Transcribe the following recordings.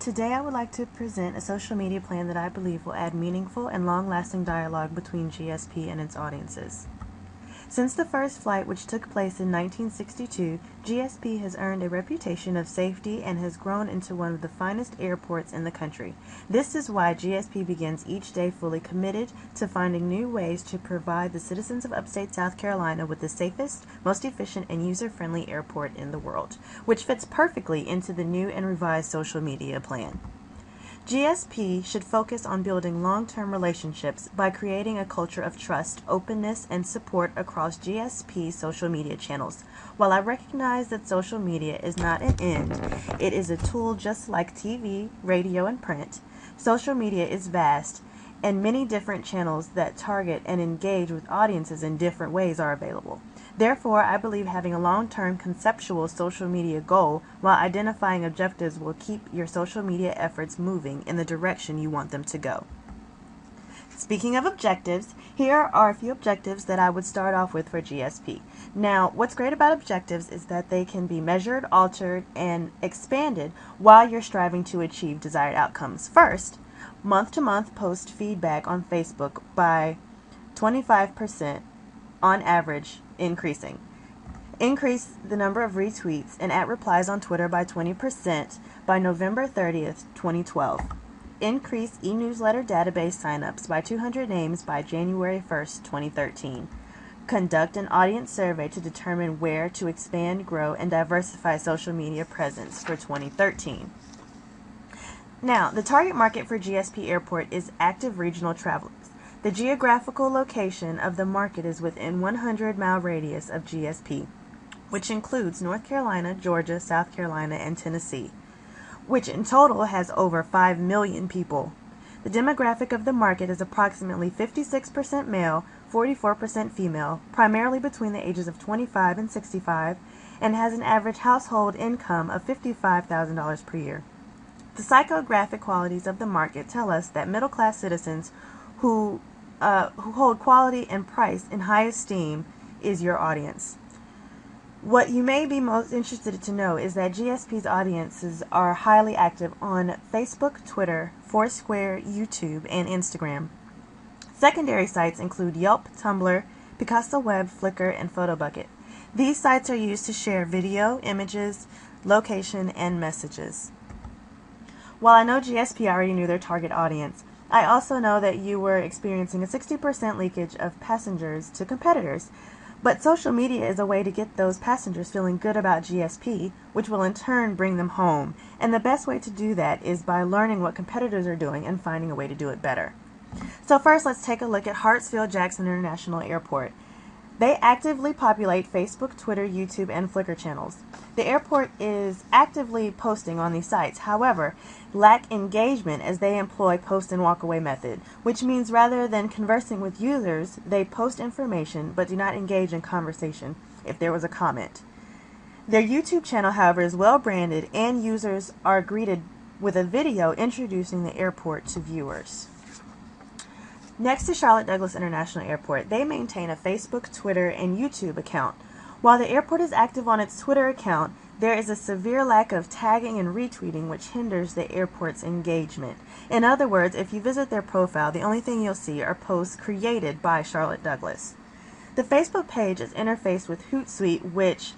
Today I would like to present a social media plan that I believe will add meaningful and long-lasting dialogue between GSP and its audiences. Since the first flight, which took place in 1962, GSP has earned a reputation of safety and has grown into one of the finest airports in the country. This is why GSP begins each day fully committed to finding new ways to provide the citizens of upstate South Carolina with the safest, most efficient, and user-friendly airport in the world, which fits perfectly into the new and revised social media plan. GSP should focus on building long-term relationships by creating a culture of trust, openness, and support across GSP social media channels. While I recognize that social media is not an end, it is a tool just like TV, radio, and print. Social media is vast, and many different channels that target and engage with audiences in different ways are available. Therefore, I believe having a long-term conceptual social media goal while identifying objectives will keep your social media efforts moving in the direction you want them to go. Speaking of objectives, here are a few objectives that I would start off with for GSP. Now, what's great about objectives is that they can be measured, altered, and expanded while you're striving to achieve desired outcomes. First, month-to-month post feedback on Facebook by 25% on average, increasing. Increase the number of retweets and @replies on Twitter by 20% by November 30th, 2012. Increase e-newsletter database signups by 200 names by January 1st, 2013. Conduct an audience survey to determine where to expand, grow, and diversify social media presence for 2013. Now, the target market for GSP Airport is active regional travelers. The geographical location of the market is within 100-mile radius of GSP, which includes North Carolina, Georgia, South Carolina, and Tennessee, which in total has over 5 million people. The demographic of the market is approximately 56% male, 44% female, primarily between the ages of 25 and 65, and has an average household income of $55,000 per year. The psychographic qualities of the market tell us that middle-class citizens who hold quality and price in high esteem is your audience. What you may be most interested to know is that GSP's audiences are highly active on Facebook, Twitter, Foursquare, YouTube, and Instagram. Secondary sites include Yelp, Tumblr, PicassoWeb, Flickr, and Photobucket. These sites are used to share video, images, location, and messages. While I know GSP already knew their target audience, I also know that you were experiencing a 60% leakage of passengers to competitors. But social media is a way to get those passengers feeling good about GSP, which will in turn bring them home. And the best way to do that is by learning what competitors are doing and finding a way to do it better. So first, let's take a look at Hartsfield-Jackson International Airport. They actively populate Facebook, Twitter, YouTube, and Flickr channels. The airport is actively posting on these sites, however, lack engagement as they employ post and walk away method, which means rather than conversing with users, they post information but do not engage in conversation if there was a comment. Their YouTube channel, however, is well branded and users are greeted with a video introducing the airport to viewers. Next to Charlotte Douglas International Airport, they maintain a Facebook, Twitter, and YouTube account. While the airport is active on its Twitter account, there is a severe lack of tagging and retweeting which hinders the airport's engagement. In other words, if you visit their profile, the only thing you'll see are posts created by Charlotte Douglas. The Facebook page is interfaced with Hootsuite, which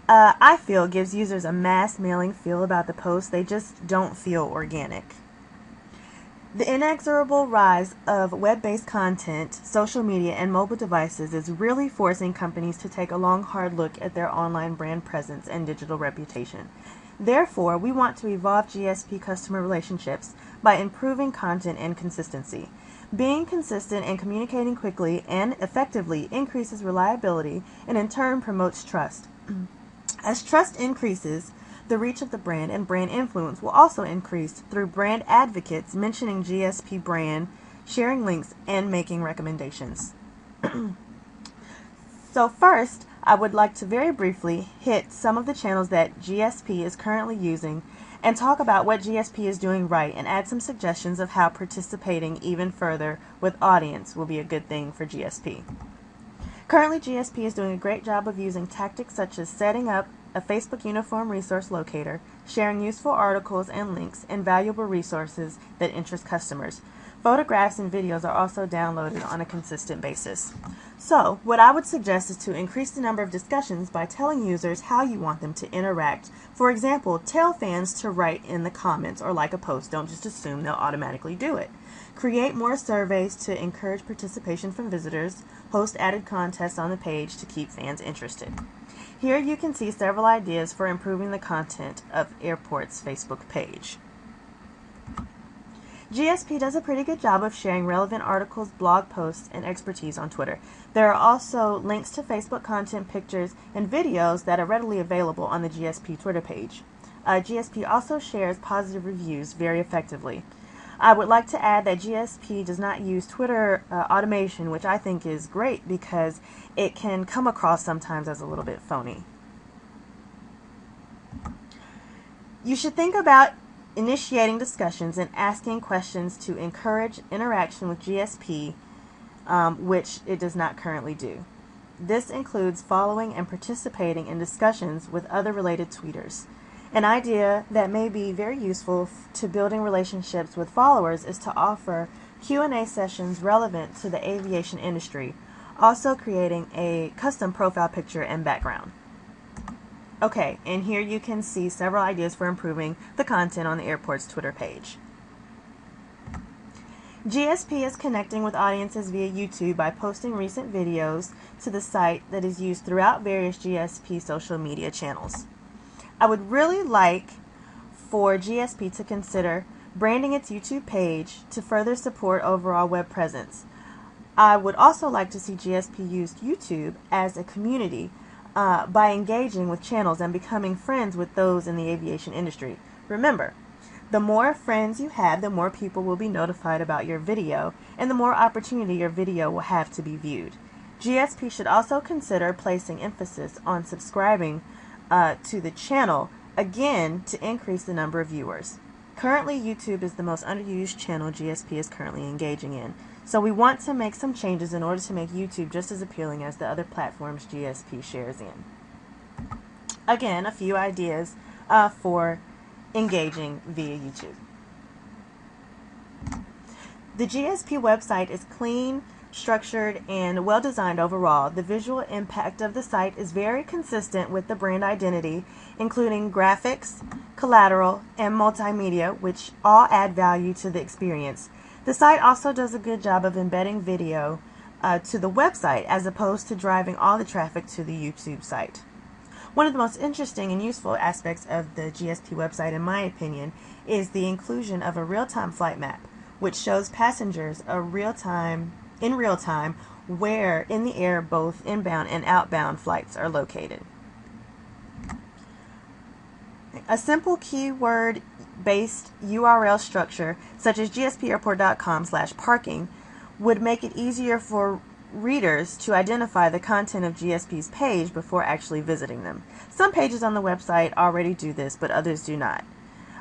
I feel gives users a mass mailing feel about the posts. They just don't feel organic. The inexorable rise of web-based content, social media, and mobile devices is really forcing companies to take a long, hard look at their online brand presence and digital reputation. Therefore, we want to evolve GSP customer relationships by improving content and consistency. Being consistent and communicating quickly and effectively increases reliability and in turn promotes trust. As trust increases, the reach of the brand and brand influence will also increase through brand advocates mentioning GSP brand, sharing links, and making recommendations. So first, I would like to very briefly hit some of the channels that GSP is currently using and talk about what GSP is doing right and add some suggestions of how participating even further with audience will be a good thing for GSP. Currently, GSP is doing a great job of using tactics such as setting up a Facebook Uniform Resource Locator, sharing useful articles and links and valuable resources that interest customers. Photographs and videos are also downloaded on a consistent basis. So, what I would suggest is to increase the number of discussions by telling users how you want them to interact. For example, tell fans to write in the comments or like a post. Don't just assume they'll automatically do it. Create more surveys to encourage participation from visitors. Host added contests on the page to keep fans interested. Here you can see several ideas for improving the content of Airport's Facebook page. GSP does a pretty good job of sharing relevant articles, blog posts, and expertise on Twitter. There are also links to Facebook content, pictures, and videos that are readily available on the GSP Twitter page. GSP also shares positive reviews very effectively. I would like to add that GSP does not use Twitter automation, which I think is great because it can come across sometimes as a little bit phony. You should think about initiating discussions and asking questions to encourage interaction with GSP, which it does not currently do. This includes following and participating in discussions with other related tweeters. An idea that may be very useful to building relationships with followers is to offer Q&A sessions relevant to the aviation industry, also creating a custom profile picture and background. Okay, and here you can see several ideas for improving the content on the airport's Twitter page. GSP is connecting with audiences via YouTube by posting recent videos to the site that is used throughout various GSP social media channels. I would really like for GSP to consider branding its YouTube page to further support overall web presence. I would also like to see GSP use YouTube as a community by engaging with channels and becoming friends with those in the aviation industry. Remember, the more friends you have, the more people will be notified about your video, and the more opportunity your video will have to be viewed. GSP should also consider placing emphasis on subscribing to the channel, again, to increase the number of viewers. Currently, YouTube is the most underused channel GSP is currently engaging in. So we want to make some changes in order to make YouTube just as appealing as the other platforms GSP shares in. Again, a few ideas for engaging via YouTube. The GSP website is clean, structured, and well designed overall. The visual impact of the site is very consistent with the brand identity, including graphics, collateral, and multimedia, which all add value to the experience. The site also does a good job of embedding video to the website as opposed to driving all the traffic to the YouTube site. One of the most interesting and useful aspects of the GSP website, in my opinion, is the inclusion of a real-time flight map, which shows passengers in real time where in the air both inbound and outbound flights are located. A simple keyword-based URL structure, such as gspairport.com/parking, would make it easier for readers to identify the content of GSP's page before actually visiting them. Some pages on the website already do this, but others do not.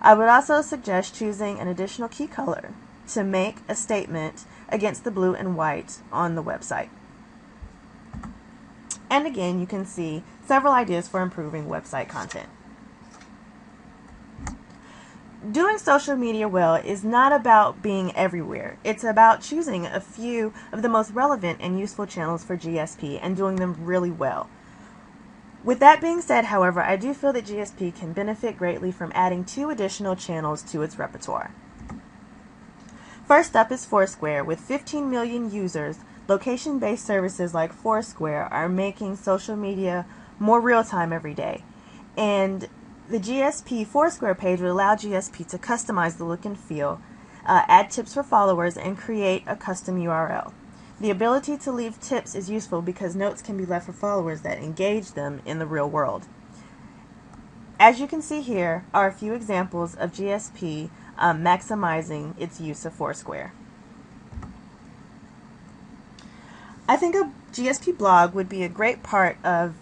I would also suggest choosing an additional key color to make a statement against the blue and white on the website. And again, you can see several ideas for improving website content. Doing social media well is not about being everywhere. It's about choosing a few of the most relevant and useful channels for GSP and doing them really well. With that being said, however, I do feel that GSP can benefit greatly from adding 2 additional channels to its repertoire. First up is Foursquare. With 15 million users, location-based services like Foursquare are making social media more real-time every day. And the GSP Foursquare page would allow GSP to customize the look and feel, add tips for followers, and create a custom URL. The ability to leave tips is useful because notes can be left for followers that engage them in the real world. As you can see here are a few examples of GSP maximizing its use of Foursquare. I think a GSP blog would be a great part of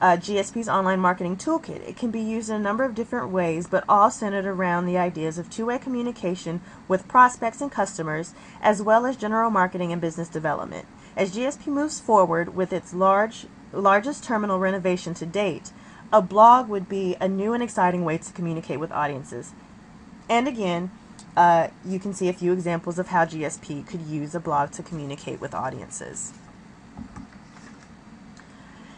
GSP's online marketing toolkit. It can be used in a number of different ways, but all centered around the ideas of two-way communication with prospects and customers, as well as general marketing and business development. As GSP moves forward with its largest terminal renovation to date, a blog would be a new and exciting way to communicate with audiences. And again, you can see a few examples of how GSP could use a blog to communicate with audiences.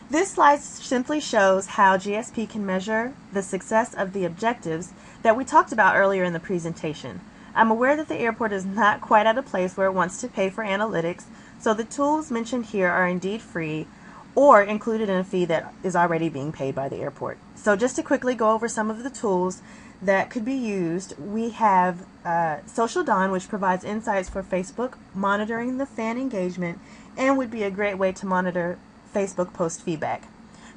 This slide simply shows how GSP can measure the success of the objectives that we talked about earlier in the presentation. I'm aware that the airport is not quite at a place where it wants to pay for analytics, so the tools mentioned here are indeed free or included in a fee that is already being paid by the airport. So just to quickly go over some of the tools that could be used, we have Social Dawn, which provides insights for Facebook, monitoring the fan engagement, and would be a great way to monitor Facebook post feedback.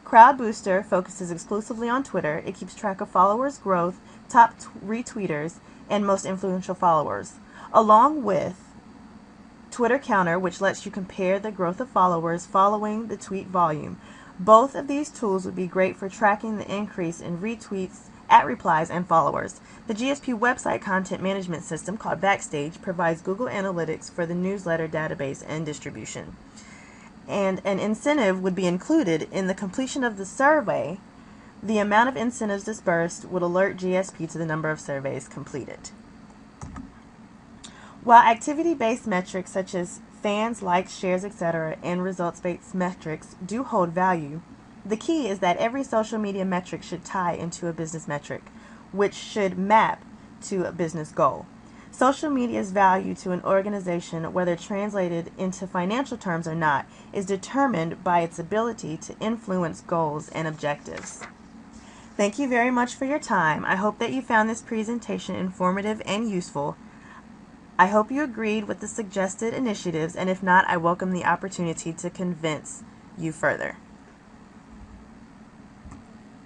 Crowd Booster focuses exclusively on Twitter. It keeps track of followers' growth, top retweeters, and most influential followers, along with Twitter Counter, which lets you compare the growth of followers following the tweet volume. Both of these tools would be great for tracking the increase in retweets, @replies, and followers. The GSP website content management system, called Backstage, provides Google Analytics for the newsletter database and distribution. And an incentive would be included in the completion of the survey. The amount of incentives disbursed would alert GSP to the number of surveys completed. While activity-based metrics such as fans, likes, shares, etc., and results-based metrics do hold value, the key is that every social media metric should tie into a business metric, which should map to a business goal. Social media's value to an organization, whether translated into financial terms or not, is determined by its ability to influence goals and objectives. Thank you very much for your time. I hope that you found this presentation informative and useful. I hope you agreed with the suggested initiatives, and if not, I welcome the opportunity to convince you further.